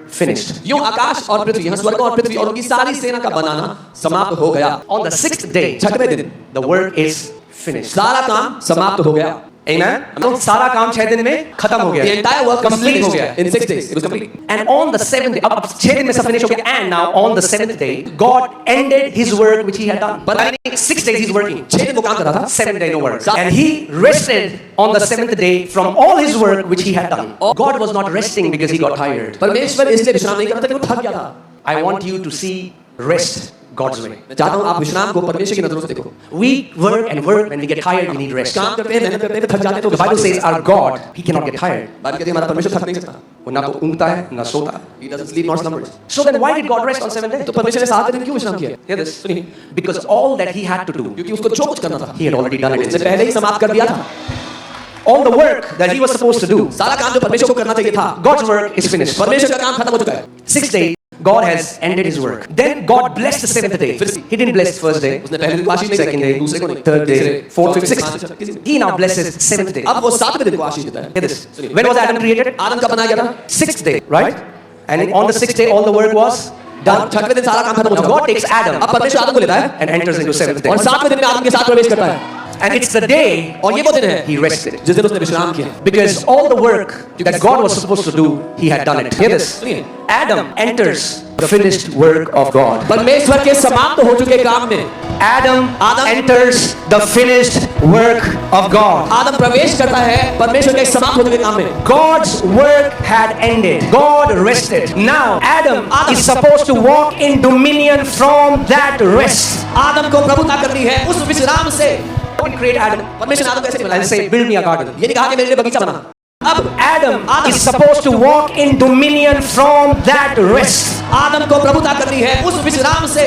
finished. यूं आकाश और पृथ्वी, यहाँ स्वर्ग और पृथ्वी और उनकी सारी सेना का बनाना समाप्त हो गया. On the sixth day, छठवें दिन, the work is finished. सारा काम समाप्त हो गया. Amen. तो सारा काम 6 दिन में खत्म हो गया. The entire work complete हो गया. In 6 days, it was complete. And on the 7th day, अब 6 दिन में सब finish हो गया. And now on the 7th day, God ended His work which He had done. But 6 days He's working. 6 दिन वो काम कर रहा था. 7th day no work. And He rested on the 7th day from all His work which He had done. God was not resting because He got tired. परमेश्वर इसलिए विश्राम नहीं कर रहा था कि वो थक गया था. I want you to see rest God's way. मैं चाहता हूँ आप विश्राम को परमेश्वर की नजरों से देखो. We work and work when we get tired we need rest. काम करते हैं मेहनत करते हैं थक जाते हैं तो the Bible says our God He cannot get tired. Bible कहती है हमारा परमेश्वर थक नहीं सकता. वो ना तो ऊँगता है ना सोता. He doesn't sleep nor slumbers. So then why did God rest on 7th day? तो परमेश्वर ने 7वें दिन क्यों विश्राम किया? Hear this. सुनिए. Because all that He had to do. क्योंकि उसको जो कुछ करना था. He had already done it. उसने पहले ही समाप्त कर दिया था. All the work that He was supposed to do. सारा काम जो परमेश्वर को करना चाहिए था. God's work is finished. परमेश्वर का काम खत्म हो चुका है. 6 days. God has ended His work. Then God blessed the 7th day. He didn't bless the first day. उसने पहले दिन को आशीष नहीं दी. Second day, दूसरे को नहीं. Third day, fourth, fifth, sixth. He now blesses 7th day. अब वो 7वें दिन को आशीष देता है. Hear this. When was Adam created? आदम कब बनाया गया था? 6th day, right? And on the 6th day, all the work was done. 6वें दिन सारा काम खत्म हो चुका. God takes Adam. अब परमेश्वर आदम को लेता है and enters into 7th day. और 7वें दिन में आदम के साथ प्रवेश करता है. And it's the day, और ये वो दिन है, He rested. जिस दिन उसने विश्राम किया. Because all the work that God was supposed to do, He had done it. Hear this. Adam enters the finished work of God. परमेश्वर के समाप्त हो चुके काम में. Adam enters the finished work of God. आदम प्रवेश करता है परमेश्वर के समाप्त हो चुके काम में. God's work had ended. God rested. Now Adam is supposed to walk in dominion from that rest. आदम को प्रभुता करनी है उस विश्राम से. God create Adam. परमेश्वर ने आदम कैसे बनाया? Say, build me a garden. ये नहीं कहा कि मेरे लिए बगीचा बना. अब Adam is supposed to walk in dominion from that rest. आदम को प्रभुता करनी है उस विश्राम से.